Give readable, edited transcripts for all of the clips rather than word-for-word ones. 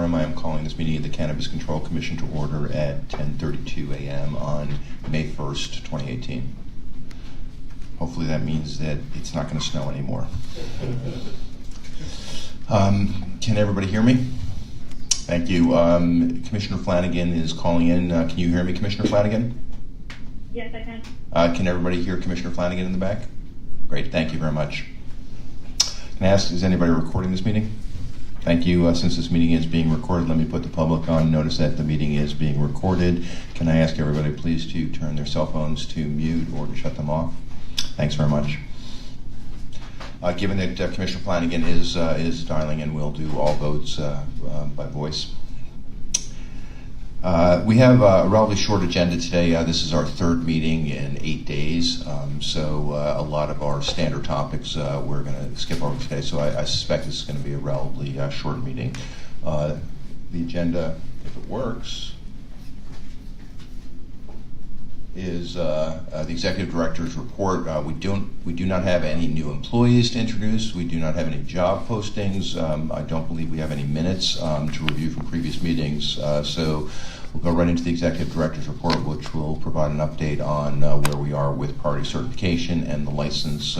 quorum, I am calling this meeting of the Cannabis Control Commission to order at 10:32 a.m. on May 1st, 2018. Hopefully that means that it's not going to snow anymore. Can everybody hear me? Thank you. Commissioner Flanagan is calling in. Can you hear me, Commissioner Flanagan? Yes, I can. Can everybody hear Commissioner Flanagan in the back? Great, thank you very much. Can I ask, is anybody recording this meeting? Thank you. Since this meeting is being recorded, let me put the public on notice that the meeting is being recorded. Can I ask everybody please to turn their cell phones to mute or to shut them off? Thanks very much. Given that Commissioner Flanagan is dialing in, we'll do all votes by voice. We have a relatively short agenda today. This is our third meeting in 8 days, so a lot of our standard topics we're going to skip over today, so I suspect this is going to be a relatively short meeting. The agenda, if it works, is the Executive Director's report. We do not have any new employees to introduce. We do not have any job postings. I don't believe we have any minutes to review from previous meetings. So we'll go right into the Executive Director's report, which will provide an update on where we are with priority certification and the license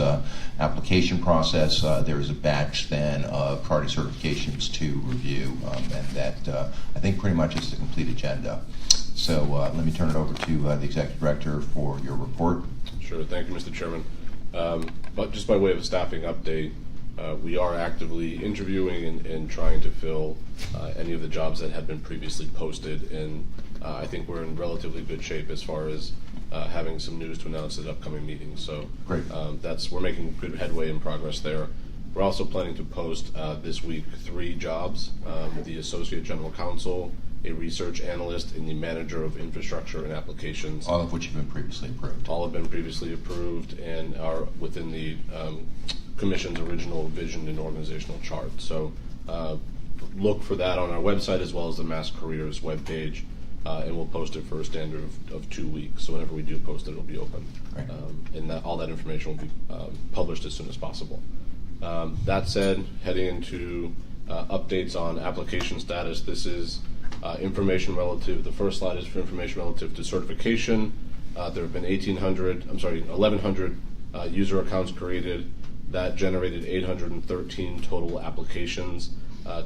application process. There is a batch then of priority certifications to review, and that I think pretty much is the complete agenda. So let me turn it over to the Executive Director for your report. Sure, thank you, Mr. Chairman. But just by way of a staffing update, we are actively interviewing and trying to fill any of the jobs that had been previously posted, and I think we're in relatively good shape as far as having some news to announce at upcoming meetings. So great. We're making good headway and progress there. We're also planning to post this week 3 jobs: the Associate General Counsel, a research analyst, and the manager of infrastructure and applications. All of which have been previously approved. All have been previously approved and are within the Commission's original vision and organizational chart. So look for that on our website as well as the Mass Careers webpage, and we'll post it for a standard of 2 weeks. So whenever we do post it, it'll be open. Right. And all that information will be published as soon as possible. That said, heading into updates on application status, this is information relative. The first slide is for information relative to certification. There have been 1,100 user accounts created. That generated 813 total applications.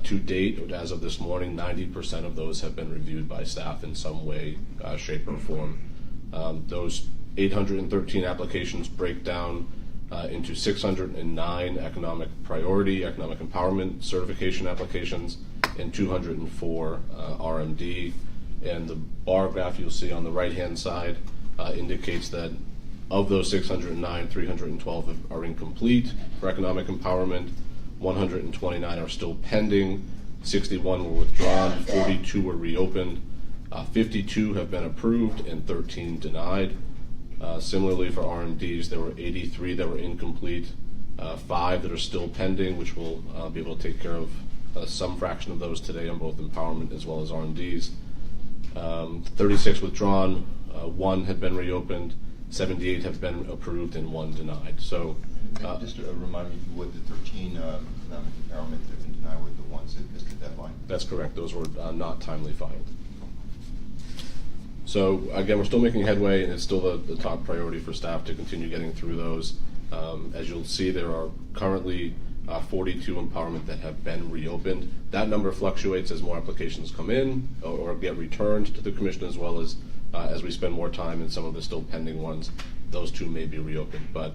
To date, as of this morning, 90% of those have been reviewed by staff in some way, shape, or form. Those 813 applications break down into 609 economic priority, economic empowerment certification applications, and 204 RMD. And the bar graph you'll see on the right-hand side indicates that of those 609, 312 are incomplete for economic empowerment, 129 are still pending, 61 were withdrawn, 42 were reopened, 52 have been approved, and 13 denied. Similarly for RMDs, there were 83 that were incomplete, 5 that are still pending, which we'll be able to take care of some fraction of those today on both empowerment as well as RMDs. 36 withdrawn, 1 had been reopened, 78 have been approved, and 1 denied. So, just to remind me, what the 13 economic empowerment that have been denied were the ones that missed the deadline? That's correct. Those were not timely filed. So again, we're still making headway, and it's still the top priority for staff to continue getting through those. As you'll see, there are currently 42 empowerment that have been reopened. That number fluctuates as more applications come in or get returned to the Commission, as well as we spend more time in some of the still pending ones. Those 2 may be reopened. But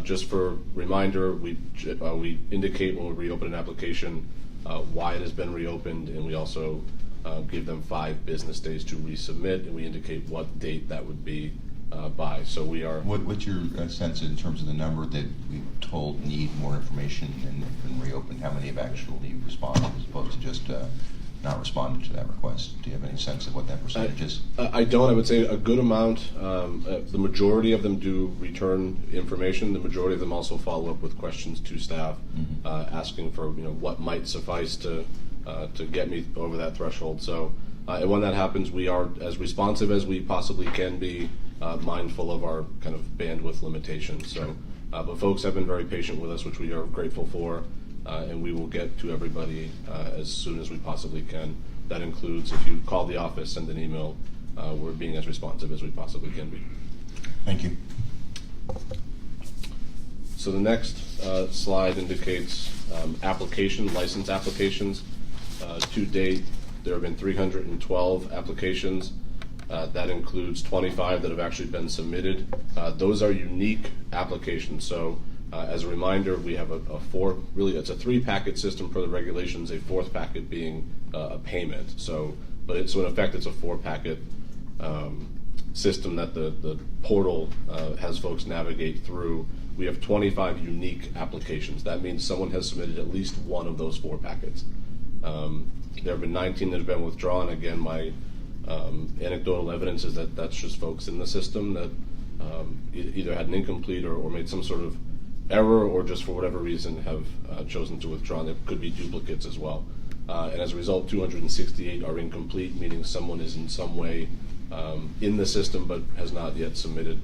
just for reminder, we indicate when we reopen an application why it has been reopened, and we also give them 5 business days to resubmit, and we indicate what date that would be by. So we are. What's your sense in terms of the number that we've told need more information and reopened? How many have actually responded as opposed to just not responded to that request? Do you have any sense of what that percentage is? I don't. I would say a good amount. The majority of them do return information. The majority of them also follow up with questions to staff, asking for what might suffice to get me over that threshold. So, and when that happens, we are as responsive as we possibly can be, mindful of our kind of bandwidth limitations. So, but folks have been very patient with us, which we are grateful for. and we will get to everybody as soon as we possibly can. That includes if you call the office, send an email, we're being as responsive as we possibly can be. Thank you. So the next slide indicates license applications. To date, there have been 312 applications. That includes 25 that have actually been submitted. Those are unique applications. So as a reminder, we have it's a 3-packet system per the regulations, a 4th packet being a payment. So in effect, it's a 4-packet system that the portal has folks navigate through. We have 25 unique applications. That means someone has submitted at least one of those 4 packets. There have been 19 that have been withdrawn. Again, my anecdotal evidence is that that's just folks in the system that either had an incomplete or made some sort of error, or just for whatever reason have chosen to withdraw. There could be duplicates as well. And as a result, 268 are incomplete, meaning someone is in some way in the system but has not yet submitted.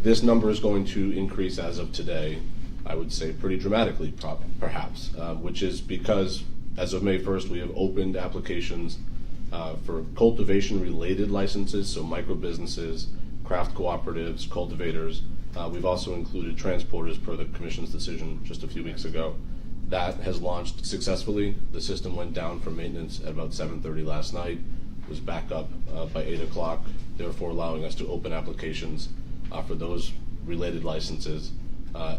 This number is going to increase as of today, I would say pretty dramatically perhaps, which is because as of May 1st, we have opened applications for cultivation-related licenses, so micro businesses, craft cooperatives, cultivators. We've also included transporters per the Commission's decision just a few weeks ago. That has launched successfully. The system went down for maintenance at about 7:30 last night, was back up by 8 o'clock, therefore allowing us to open applications for those related licenses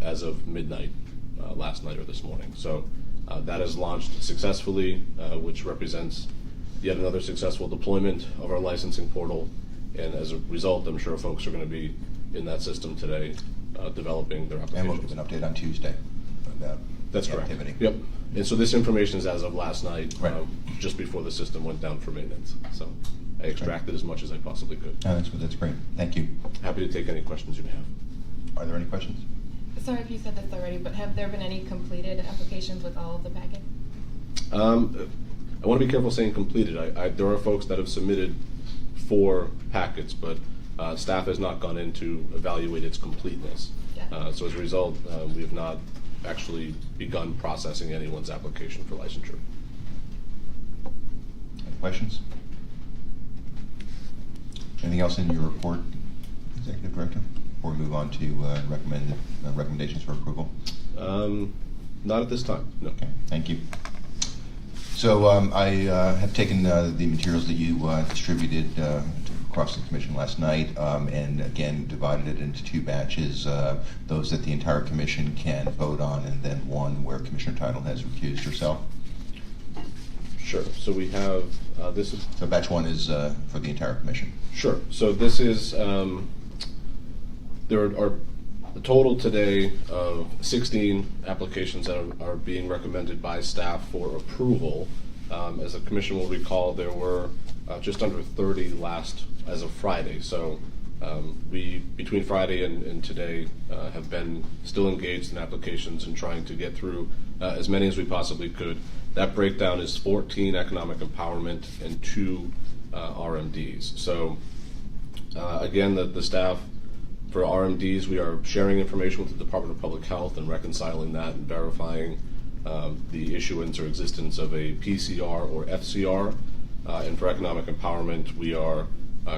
as of midnight last night or this morning. So that has launched successfully, which represents yet another successful deployment of our licensing portal. And as a result, I'm sure folks are going to be in that system today developing their applications. And we'll give an update on Tuesday about That's the correct. activity. Yep. And so this information is as of last night, Right. just before the system went down for maintenance. So I extracted as much as I possibly could. Oh, that's great. Thank you. Happy to take any questions you may have. Are there any questions? Sorry if you said this already, but have there been any completed applications with all of the packets? I want to be careful saying completed. There are folks that have submitted 4 packets, but staff has not gone in to evaluate its completeness. Yeah. So as a result, we have not actually begun processing anyone's application for licensure. Any questions? Anything else in your report, Executive Director, before we move on to recommendations for approval? Not at this time, no. Okay, thank you. So I have taken the materials that you distributed across the Commission last night, and again divided it into 2 batches, those that the entire Commission can vote on, and then one where Commissioner Title has recused herself. Sure. So we have this is So batch 1 is for the entire Commission. sure. So this is there are a total today of 16 applications that are being recommended by staff for approval. As the Commission will recall, there were just under 30 as of Friday. So we, between Friday and today, have been still engaged in applications and trying to get through as many as we possibly could. That breakdown is 14 economic empowerment and 2 RMDs. So again, the staff, for RMDs, we are sharing information with the Department of Public Health and reconciling that and verifying the issuance or existence of a PCR or FCR. And for economic empowerment, we are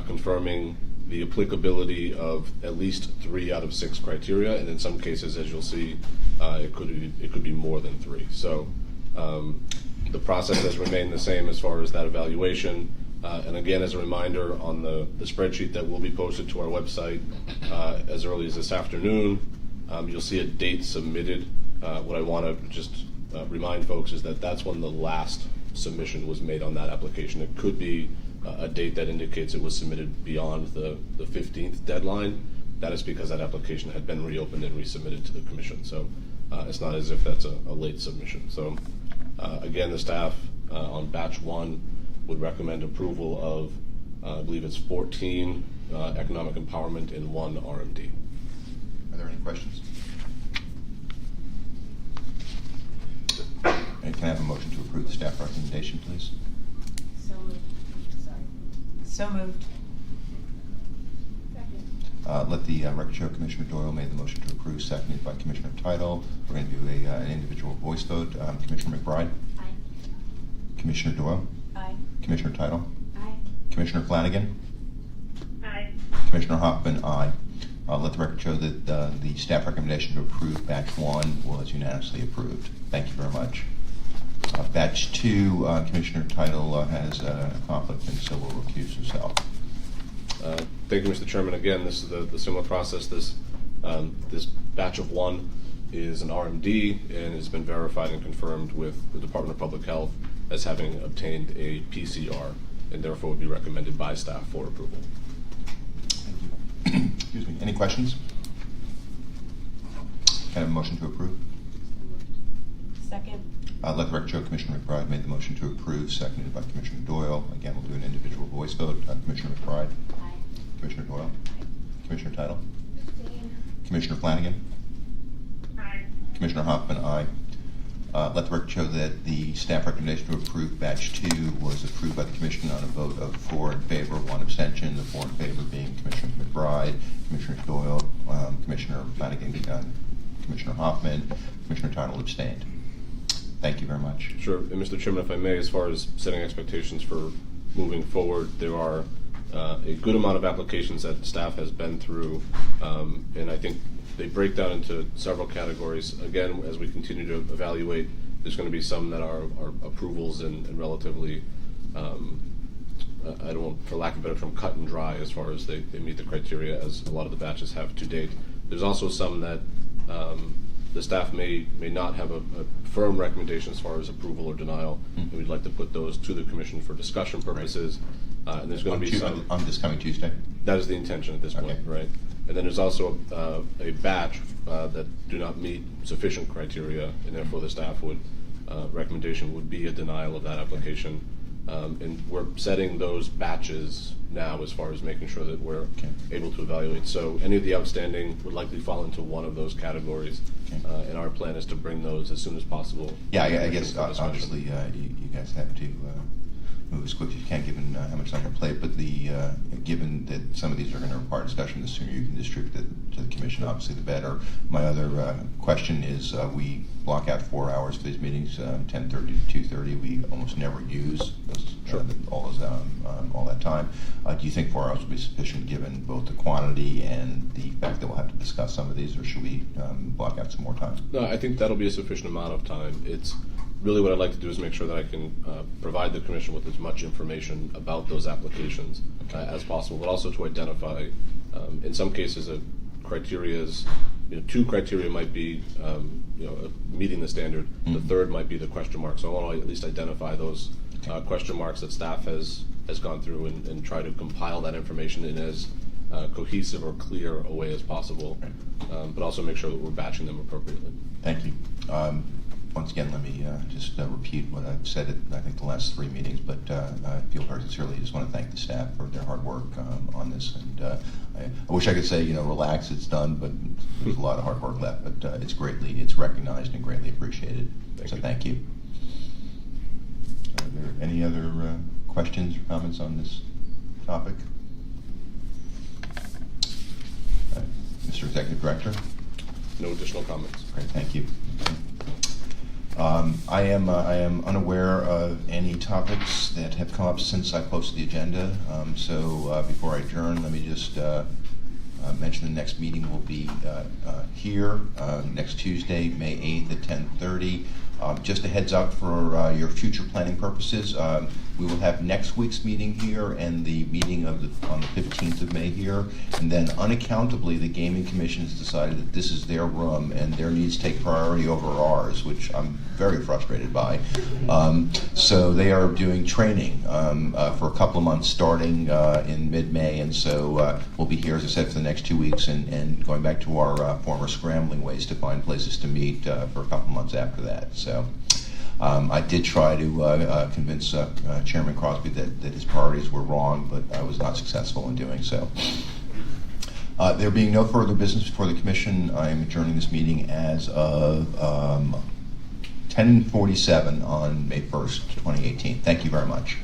confirming the applicability of at least 3 out of 6 criteria, and in some cases, as you'll see, it could be more than 3. So the process has remained the same as far as that evaluation. And again, as a reminder, on the spreadsheet that will be posted to our website as early as this afternoon, you'll see a date submitted. What I want to just remind folks is that that's when the last submission was made on that application. It could be a date that indicates it was submitted beyond the 15th deadline. That is because that application had been reopened and resubmitted to the Commission. So it's not as if that's a late submission. So again, the staff on batch 1 would recommend approval of, I believe it's 14 economic empowerment and 1 RMD. Are there any questions? And can I have a motion to approve the staff recommendation, please? So moved. Sorry. So moved. Second. Let the record show Commissioner Doyle made the motion to approve, seconded by Commissioner Title. We're going to do an individual voice vote. Commissioner McBride? Aye. Commissioner Doyle? Aye. Commissioner Title? Aye. Commissioner Flanagan? Aye. Commissioner Hoffman, aye. Let the record show that the staff recommendation to approve batch 1 was unanimously approved. Thank you very much. Batch 2, Commissioner Title has a conflict and so will recuse himself. Thank you, Mr. Chairman. Again, this is the similar process. This batch of 1 is an RMD and has been verified and confirmed with the Department of Public Health as having obtained a PCR and therefore would be recommended by staff for approval. Thank you. Excuse me. Any questions? Can I have a motion to approve? Second. Let the record show Commissioner McBride made the motion to approve, seconded by Commissioner Doyle. Again, we'll do an individual voice vote. Commissioner McBride? Aye. Commissioner Doyle? Aye. Commissioner Title? Abstain. Commissioner Flanagan? Aye. Commissioner Hoffman, aye. Let the record show that the staff recommendation to approve batch 2 was approved by the Commission on a vote of 4 in favor, 1 abstention. The 4 in favor being Commissioner McBride, Commissioner Doyle, Commissioner Flanagan, Commissioner Hoffman, Commissioner Title abstained. Thank you very much. Sure. And Mr. Chairman, if I may, as far as setting expectations for moving forward, there are a good amount of applications that staff has been through, and I think they break down into several categories. Again, as we continue to evaluate, there's going to be some that are approvals and relatively, I don't, for lack of a better term, cut and dry as far as they meet the criteria as a lot of the batches have to date. There's also some that the staff may not have a firm recommendation as far as approval or denial, and we'd like to put those to the Commission for discussion purposes. And there's going to be some on this coming Tuesday. That is the intention at this point, right? And then there's also a batch that do not meet sufficient criteria, and therefore the staff would recommendation would be a denial of that application. And we're setting those batches now as far as making sure that we're able to evaluate. So any of the outstanding would likely fall into one of those categories, and our plan is to bring those as soon as possible. Yeah, I guess obviously you guys have to move as quick as you can given how much time you play, but given that some of these are going to require discussion, the sooner you can distribute it to the Commission, obviously the better. My other question is we block out 4 hours for these meetings, 10:30 to 2:30. We almost never use those, all that time. Do you think 4 hours will be sufficient given both the quantity and the fact that we'll have to discuss some of these, or should we block out some more time? No, I think that'll be a sufficient amount of time. It's really what I'd like to do is make sure that I can provide the Commission with as much information about those applications as possible, but also to identify, in some cases, criteria's, 2 criteria might be, meeting the standard. The third might be the question mark. So I want to at least identify those question marks that staff has gone through and try to compile that information in as cohesive or clear a way as possible, but also make sure that we're batching them appropriately. Thank you. Once again, let me just repeat what I've said at, I think, the last 3 meetings, but I feel very sincerely just want to thank the staff for their hard work on this. And I wish I could say, relax, it's done, but there's a lot of hard work left. But it's recognized and greatly appreciated. Thank you. Are there any other questions or comments on this topic? Mr. Executive Director? No additional comments. Great, thank you. I am unaware of any topics that have come up since I posted the agenda. So before I adjourn, let me just mention the next meeting will be here next Tuesday, May 8th at 10:30. Just a heads up for your future planning purposes. We will have next week's meeting here and the meeting on the 15th of May here. And then unaccountably, the Gaming Commission has decided that this is their room and their needs take priority over ours, which I'm very frustrated by. So they are doing training for a couple of months starting in mid-May. And so we'll be here, as I said, for the next 2 weeks and going back to our former scrambling ways to find places to meet for a couple of months after that. So I did try to convince Chairman Crosby that his priorities were wrong, but I was not successful in doing so. There being no further business before the Commission, I am adjourning this meeting as of 10:47 on May 1st, 2018. Thank you very much.